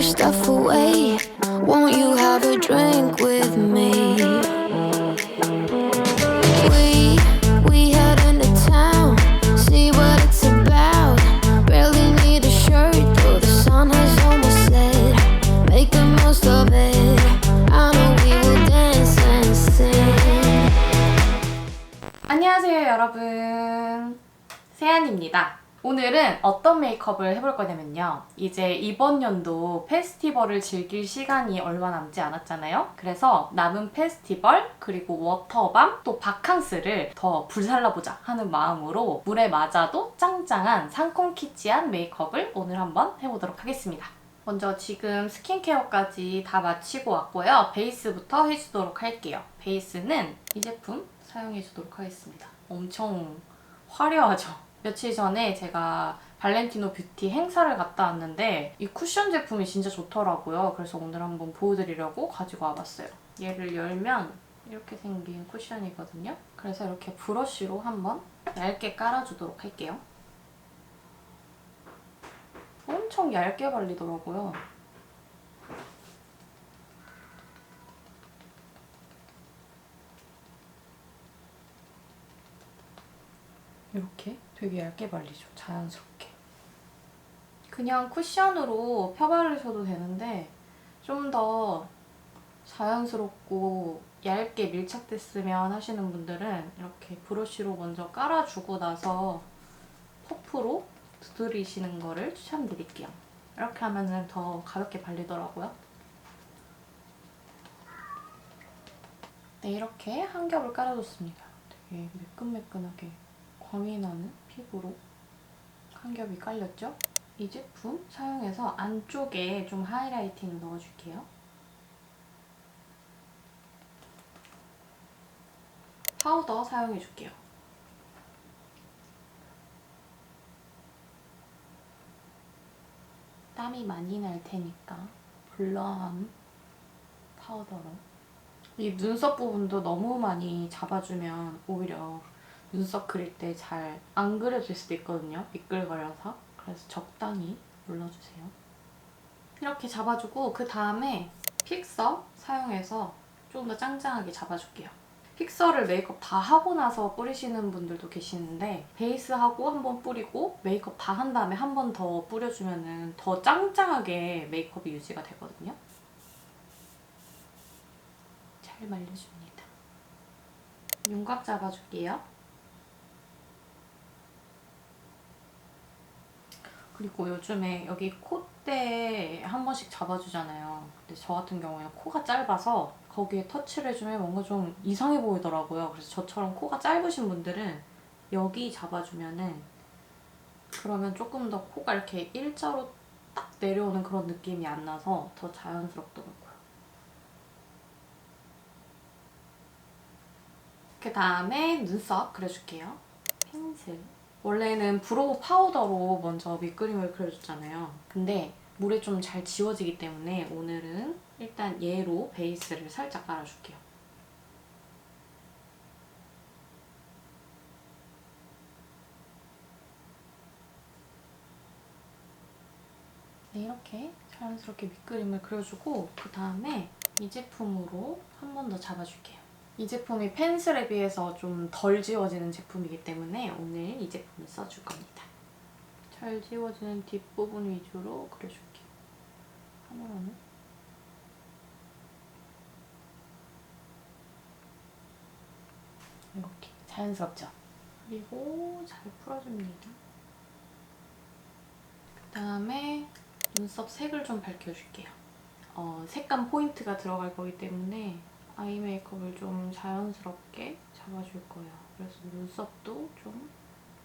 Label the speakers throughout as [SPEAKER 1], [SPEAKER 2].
[SPEAKER 1] your stuff away. Won't you have a drink with me? We head into town, see what it's about. Barely need a shirt, though the sun has almost set. Make the most of it. I know we will dance and sing.
[SPEAKER 2] 안녕하세요 여러분, 세안입니다. 오늘은 어떤 메이크업을 해볼 거냐면요, 이제 이번 연도 페스티벌을 즐길 시간이 얼마 남지 않았잖아요. 그래서 남은 페스티벌 그리고 워터밤 또 바캉스를 더 불살라보자 하는 마음으로 물에 맞아도 짱짱한 상콤키치한 메이크업을 오늘 한번 해보도록 하겠습니다. 먼저 지금 스킨케어까지 다 마치고 왔고요. 베이스부터 해주도록 할게요. 베이스는 이 제품 사용해주도록 하겠습니다. 엄청 화려하죠? 며칠 전에 제가 발렌티노 뷰티 행사를 갔다 왔는데 이 쿠션 제품이 진짜 좋더라고요. 그래서 오늘 한번 보여드리려고 가지고 와봤어요. 얘를 열면 이렇게 생긴 쿠션이거든요. 그래서 이렇게 브러쉬로 한번 얇게 깔아주도록 할게요. 엄청 얇게 발리더라고요. 이렇게 되게 얇게 발리죠. 자연스럽게. 그냥 쿠션으로 펴바르셔도 되는데 좀 더 자연스럽고 얇게 밀착됐으면 하시는 분들은 이렇게 브러쉬로 먼저 깔아주고 나서 퍼프로 두드리시는 거를 추천드릴게요. 이렇게 하면은 더 가볍게 발리더라고요. 네, 이렇게 한 겹을 깔아줬습니다. 되게 매끈매끈하게 광이 나는 피부로 한 겹이 깔렸죠? 이 제품 사용해서 안쪽에 좀 하이라이팅을 넣어줄게요. 파우더 사용해줄게요. 땀이 많이 날 테니까 블러함 파우더로. 이 눈썹 부분도 너무 많이 잡아주면 오히려 눈썹 그릴 때 잘 안 그려질 수도 있거든요. 미끌거려서. 그래서 적당히 눌러주세요. 이렇게 잡아주고 그 다음에 픽서 사용해서 조금 더 짱짱하게 잡아줄게요. 픽서를 메이크업 다 하고 나서 뿌리시는 분들도 계시는데 베이스하고 한번 뿌리고 메이크업 다 한 다음에 한 번 더 뿌려주면 더 짱짱하게 메이크업이 유지가 되거든요. 잘 말려줍니다. 윤곽 잡아줄게요. 그리고 요즘에 여기 콧대에 한 번씩 잡아주잖아요. 근데 저 같은 경우에는 코가 짧아서 거기에 터치를 해주면 뭔가 좀 이상해 보이더라고요. 그래서 저처럼 코가 짧으신 분들은 여기 잡아주면은 그러면 조금 더 코가 이렇게 일자로 딱 내려오는 그런 느낌이 안 나서 더 자연스럽더라고요. 그 다음에 눈썹 그려줄게요. 펜슬. 원래는 브로우 파우더로 먼저 밑그림을 그려줬잖아요. 근데 물에 좀 잘 지워지기 때문에 오늘은 일단 얘로 베이스를 살짝 깔아줄게요. 네, 이렇게 자연스럽게 밑그림을 그려주고 그 다음에 이 제품으로 한 번 더 잡아줄게요. 이 제품이 펜슬에 비해서 좀 덜 지워지는 제품이기 때문에 오늘 이 제품을 써줄 겁니다. 잘 지워지는 뒷부분 위주로 그려줄게요. 하나로는. 이렇게 자연스럽죠? 그리고 잘 풀어줍니다. 그 다음에 눈썹 색을 좀 밝혀줄게요. 색감 포인트가 들어갈 거기 때문에 아이 메이크업을 좀 자연스럽게 잡아줄 거예요. 그래서 눈썹도 좀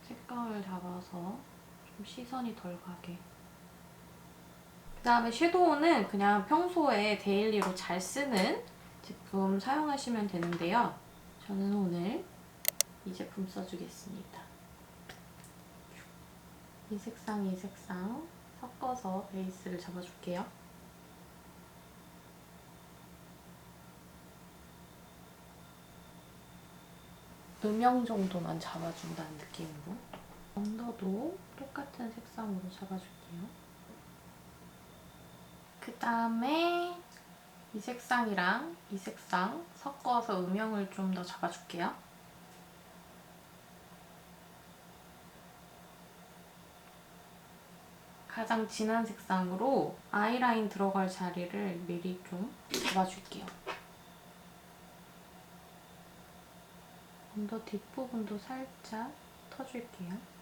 [SPEAKER 2] 색감을 잡아서 좀 시선이 덜 가게. 그 다음에 섀도우는 그냥 평소에 데일리로 잘 쓰는 제품 사용하시면 되는데요. 저는 오늘 이 제품 써주겠습니다. 이 색상, 이 색상 섞어서 베이스를 잡아줄게요. 음영 정도만 잡아준다는 느낌으로. 언더도 똑같은 색상으로 잡아줄게요. 그 다음에 이 색상이랑 이 색상 섞어서 음영을 좀 더 잡아줄게요. 가장 진한 색상으로 아이라인 들어갈 자리를 미리 좀 잡아줄게요. 언더 뒷부분도 살짝 터줄게요.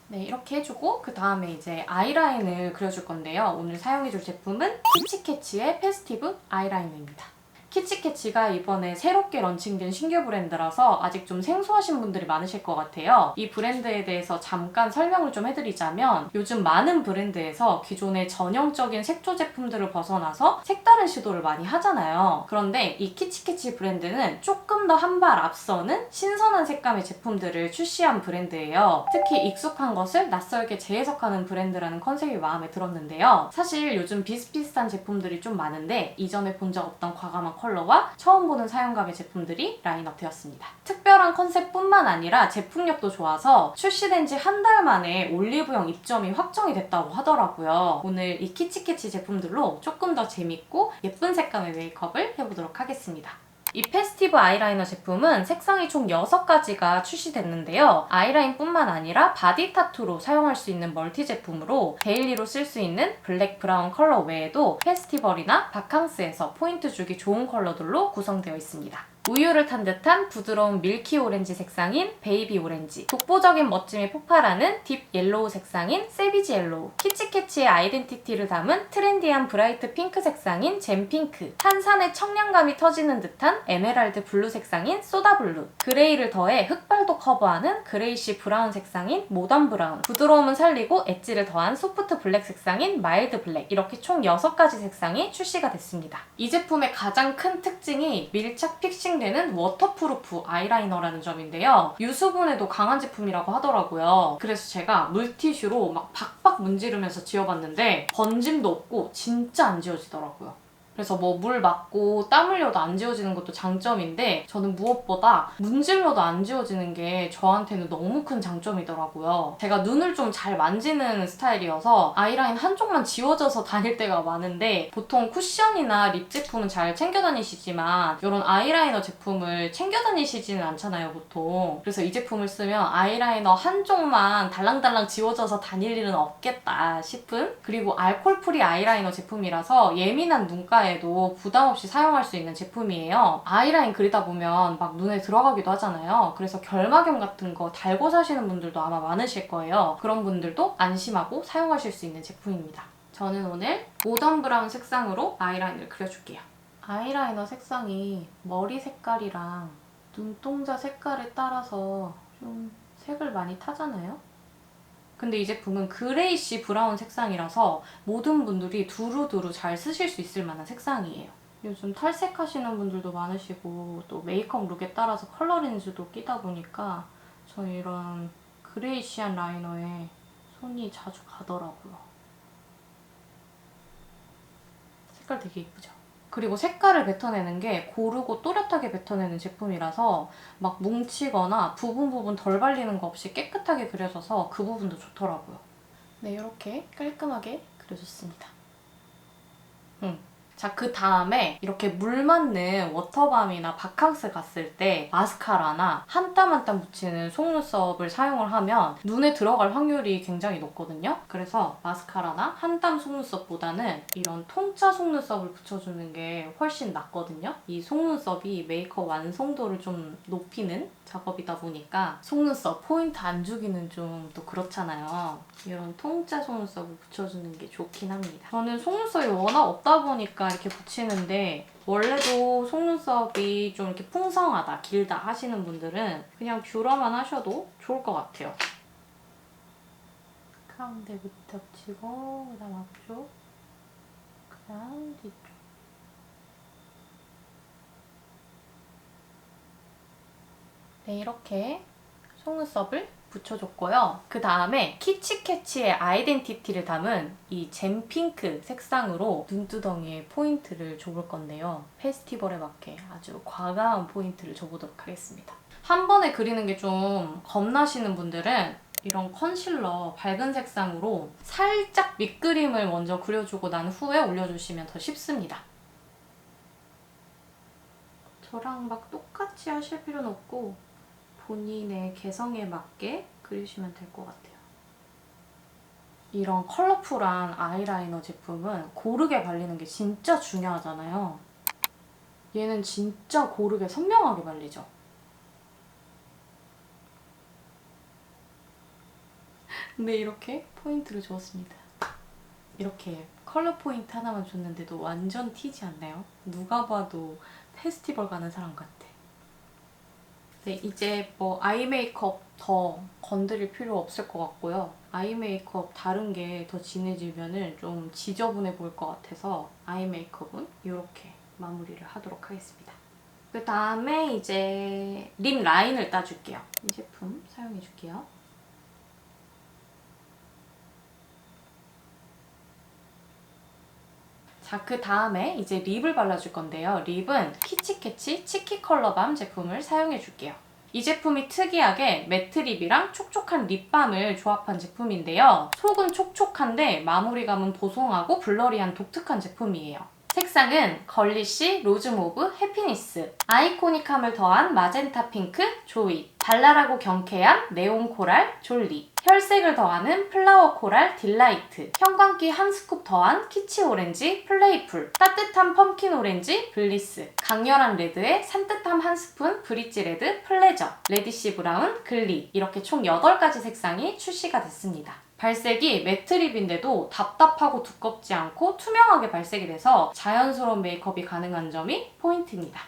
[SPEAKER 2] 네, 이렇게 해주고 그 다음에 이제 아이라인을 그려줄 건데요. 오늘 사용해줄 제품은 키치캐치의 페스티브 아이라이너입니다. 키치캐치가 이번에 새롭게 런칭된 신규 브랜드라서 아직 좀 생소하신 분들이 많으실 것 같아요. 이 브랜드에 대해서 잠깐 설명을 좀 해드리자면 요즘 많은 브랜드에서 기존의 전형적인 색조 제품들을 벗어나서 색다른 시도를 많이 하잖아요. 그런데 이 키치캐치 브랜드는 조금 더 한 발 앞서는 신선한 색감의 제품들을 출시한 브랜드예요. 특히 익숙한 것을 낯설게 재해석하는 브랜드라는 컨셉이 마음에 들었는데요. 사실 요즘 비슷비슷한 제품들이 좀 많은데 이전에 본 적 없던 과감한 컬러와 처음 보는 사용감의 제품들이 라인업 되었습니다. 특별한 컨셉뿐만 아니라 제품력도 좋아서 출시된 지 한 달 만에 올리브영 입점이 확정이 됐다고 하더라고요. 오늘 이 키치캐치 제품들로 조금 더 재밌고 예쁜 색감의 메이크업을 해보도록 하겠습니다. 이 페스티브 아이라이너 제품은 색상이 총 6가지가 출시됐는데요. 아이라인뿐만 아니라 바디 타투로 사용할 수 있는 멀티 제품으로 데일리로 쓸 수 있는 블랙 브라운 컬러 외에도 페스티벌이나 바캉스에서 포인트 주기 좋은 컬러들로 구성되어 있습니다. 우유를 탄 듯한 부드러운 밀키 오렌지 색상인 베이비 오렌지, 독보적인 멋짐이 폭발하는 딥 옐로우 색상인 세비지 옐로우, 키치캐치의 아이덴티티를 담은 트렌디한 브라이트 핑크 색상인 잼 핑크, 탄산의 청량감이 터지는 듯한 에메랄드 블루 색상인 소다 블루, 그레이를 더해 흑발도 커버하는 그레이시 브라운 색상인 모던 브라운, 부드러움은 살리고 엣지를 더한 소프트 블랙 색상인 마일드 블랙, 이렇게 총 6가지 색상이 출시가 됐습니다. 이 제품의 가장 큰 특징이 밀착 픽싱 되는 워터프루프 아이라이너라는 점인데요. 유수분에도 강한 제품이라고 하더라고요. 그래서 제가 물티슈로 막 박박 문지르면서 지워봤는데 번짐도 없고 진짜 안 지워지더라고요. 그래서 뭐 물 맞고 땀 흘려도 안 지워지는 것도 장점인데 저는 무엇보다 문질러도 안 지워지는 게 저한테는 너무 큰 장점이더라고요. 제가 눈을 좀 잘 만지는 스타일이어서 아이라인 한쪽만 지워져서 다닐 때가 많은데 보통 쿠션이나 립 제품은 잘 챙겨 다니시지만 이런 아이라이너 제품을 챙겨 다니시지는 않잖아요, 보통. 그래서 이 제품을 쓰면 아이라이너 한쪽만 달랑달랑 지워져서 다닐 일은 없겠다 싶은, 그리고 알코올 프리 아이라이너 제품이라서 예민한 눈가에 에도 부담 없이 사용할 수 있는 제품이에요. 아이라인 그리다 보면 막 눈에 들어가기도 하잖아요. 그래서 결막염 같은 거 달고 사시는 분들도 아마 많으실 거예요. 그런 분들도 안심하고 사용하실 수 있는 제품입니다. 저는 오늘 모던 브라운 색상으로 아이라인을 그려줄게요. 아이라이너 색상이 머리 색깔이랑 눈동자 색깔에 따라서 좀 색을 많이 타잖아요? 근데 이 제품은 그레이시 브라운 색상이라서 모든 분들이 두루두루 잘 쓰실 수 있을 만한 색상이에요. 요즘 탈색하시는 분들도 많으시고 또 메이크업 룩에 따라서 컬러 렌즈도 끼다 보니까 저는 이런 그레이시한 라이너에 손이 자주 가더라고요. 색깔 되게 예쁘죠? 그리고 색깔을 뱉어내는 게 고르고 또렷하게 뱉어내는 제품이라서 막 뭉치거나 부분 덜 발리는 거 없이 깨끗하게 그려져서 그 부분도 좋더라고요. 네, 이렇게 깔끔하게 그려줬습니다. 자, 그 다음에 이렇게 물 맞는 워터밤이나 바캉스 갔을 때 마스카라나 한 땀 한 땀 묻히는 속눈썹을 사용을 하면 눈에 들어갈 확률이 굉장히 높거든요. 그래서 마스카라나 한 땀 속눈썹보다는 이런 통짜 속눈썹을 붙여주는 게 훨씬 낫거든요. 이 속눈썹이 메이크업 완성도를 좀 높이는 작업이다 보니까 속눈썹 포인트 안 주기는 좀 또 그렇잖아요. 이런 통짜 속눈썹을 붙여주는 게 좋긴 합니다. 저는 속눈썹이 워낙 없다 보니까 이렇게 붙이는데 원래도 속눈썹이 좀 이렇게 풍성하다, 길다 하시는 분들은 그냥 뷰러만 하셔도 좋을 것 같아요. 가운데 밑에 붙이고 그다음 앞쪽, 그다음 뒤쪽. 네, 이렇게 속눈썹을 붙여줬고요. 그 다음에 키치캐치의 아이덴티티를 담은 이 잼핑크 색상으로 눈두덩이에 포인트를 줘볼 건데요. 페스티벌에 맞게 아주 과감한 포인트를 줘보도록 하겠습니다. 한 번에 그리는 게 좀 겁나시는 분들은 이런 컨실러 밝은 색상으로 살짝 밑그림을 먼저 그려주고 난 후에 올려주시면 더 쉽습니다. 저랑 막 똑같이 하실 필요는 없고 본인의 개성에 맞게 그리시면 될 것 같아요. 이런 컬러풀한 아이라이너 제품은 고르게 발리는 게 진짜 중요하잖아요. 얘는 진짜 고르게 선명하게 발리죠. 근데 이렇게 포인트를 주었습니다. 이렇게 컬러 포인트 하나만 줬는데도 완전 튀지 않나요? 누가 봐도 페스티벌 가는 사람 같아. 네, 이제 뭐 아이 메이크업 더 건드릴 필요 없을 것 같고요. 아이 메이크업 다른 게 더 진해지면 좀 지저분해 보일 것 같아서 아이 메이크업은 이렇게 마무리를 하도록 하겠습니다. 그 다음에 이제 립 라인을 따줄게요. 이 제품 사용해줄게요. 자, 그 다음에 이제 립을 발라줄 건데요. 립은 키치캐치 치키 컬러밤 제품을 사용해줄게요. 이 제품이 특이하게 매트 립이랑 촉촉한 립밤을 조합한 제품인데요. 속은 촉촉한데 마무리감은 보송하고 블러리한 독특한 제품이에요. 색상은 걸리쉬, 로즈모브, 해피니스, 아이코닉함을 더한 마젠타 핑크, 조이, 발랄하고 경쾌한 네온 코랄, 졸리, 혈색을 더하는 플라워 코랄, 딜라이트, 형광기 한 스쿱 더한 키치 오렌지, 플레이풀, 따뜻한 펌킨 오렌지, 블리스, 강렬한 레드에 산뜻함 한 스푼, 브릿지 레드, 플레저, 레디시 브라운, 글리 이렇게 총 8가지 색상이 출시가 됐습니다. 발색이 매트립인데도 답답하고 두껍지 않고 투명하게 발색이 돼서 자연스러운 메이크업이 가능한 점이 포인트입니다.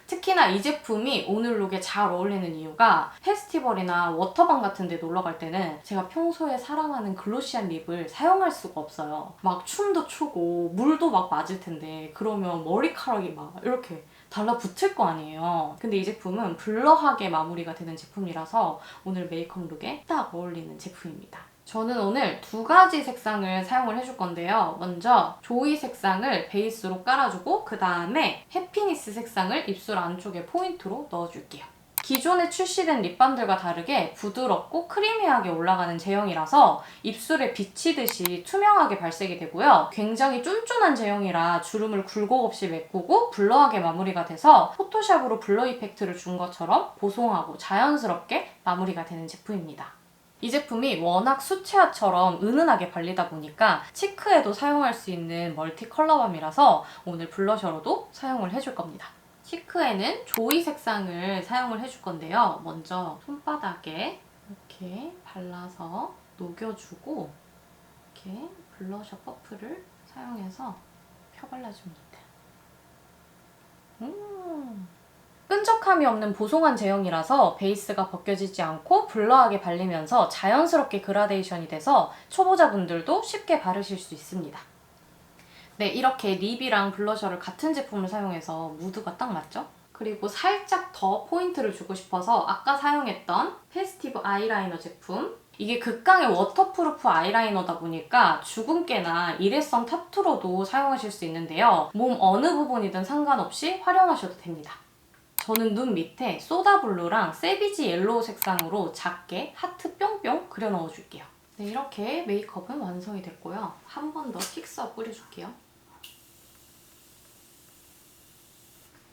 [SPEAKER 2] 특히나 이 제품이 오늘 룩에 잘 어울리는 이유가 페스티벌이나 워터방 같은 데 놀러 갈 때는 제가 평소에 사랑하는 글로시한 립을 사용할 수가 없어요. 막 춤도 추고 물도 막 맞을 텐데 그러면 머리카락이 막 이렇게 달라붙을 거 아니에요. 근데 이 제품은 블러하게 마무리가 되는 제품이라서 오늘 메이크업 룩에 딱 어울리는 제품입니다. 저는 오늘 2가지 색상을 사용을 해줄 건데요. 먼저 조이 색상을 베이스로 깔아주고 그 다음에 해피니스 색상을 입술 안쪽에 포인트로 넣어줄게요. 기존에 출시된 립밤들과 다르게 부드럽고 크리미하게 올라가는 제형이라서 입술에 비치듯이 투명하게 발색이 되고요. 굉장히 쫀쫀한 제형이라 주름을 굴곡 없이 메꾸고 블러하게 마무리가 돼서 포토샵으로 블러 이펙트를 준 것처럼 보송하고 자연스럽게 마무리가 되는 제품입니다. 이 제품이 워낙 수채화처럼 은은하게 발리다 보니까 치크에도 사용할 수 있는 멀티 컬러밤이라서 오늘 블러셔로도 사용을 해줄 겁니다. 치크에는 조이 색상을 사용을 해줄 건데요. 먼저 손바닥에 이렇게 발라서 녹여주고 이렇게 블러셔 퍼프를 사용해서 펴발라줍니다. 끈적함이 없는 보송한 제형이라서 베이스가 벗겨지지 않고 블러하게 발리면서 자연스럽게 그라데이션이 돼서 초보자분들도 쉽게 바르실 수 있습니다. 네, 이렇게 립이랑 블러셔를 같은 제품을 사용해서 무드가 딱 맞죠? 그리고 살짝 더 포인트를 주고 싶어서 아까 사용했던 페스티브 아이라이너 제품 이게 극강의 워터프루프 아이라이너다 보니까 주근깨나 일회성 타투로도 사용하실 수 있는데요. 몸 어느 부분이든 상관없이 활용하셔도 됩니다. 저는 눈 밑에 소다블루랑 세비지 옐로우 색상으로 작게 하트 뿅뿅 그려 넣어줄게요. 네, 이렇게 메이크업은 완성이 됐고요. 한 번 더 픽스업 뿌려줄게요.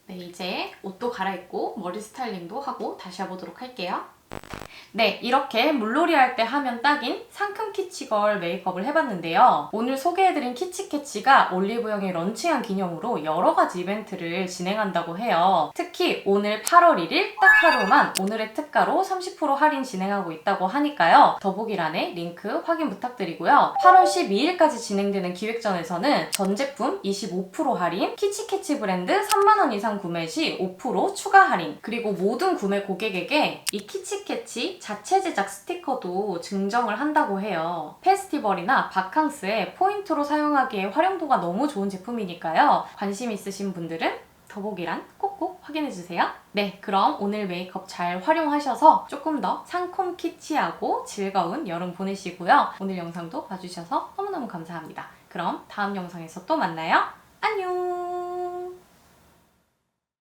[SPEAKER 2] 네, 이제 옷도 갈아입고 머리 스타일링도 하고 다시 해보도록 할게요. 네, 이렇게 물놀이 할 때 하면 딱인 상큼 키치걸 메이크업을 해봤는데요. 오늘 소개해드린 키치캐치가 올리브영이 런칭한 기념으로 여러 가지 이벤트를 진행한다고 해요. 특히 오늘 8월 1일 딱 하루만 오늘의 특가로 30% 할인 진행하고 있다고 하니까요. 더보기란에 링크 확인 부탁드리고요. 8월 12일까지 진행되는 기획전에서는 전 제품 25% 할인, 키치캐치 브랜드 3만원 이상 구매 시 5% 추가 할인, 그리고 모든 구매 고객에게 이 키치캐치 자체 제작 스티커도 증정을 한다고 해요. 페스티벌이나 바캉스에 포인트로 사용하기에 활용도가 너무 좋은 제품이니까요. 관심 있으신 분들은 더보기란 꼭꼭 확인해주세요. 네, 그럼 오늘 메이크업 잘 활용하셔서 조금 더 상콤 키치하고 즐거운 여름 보내시고요. 오늘 영상도 봐주셔서 너무너무 감사합니다. 그럼 다음 영상에서 또 만나요. 안녕!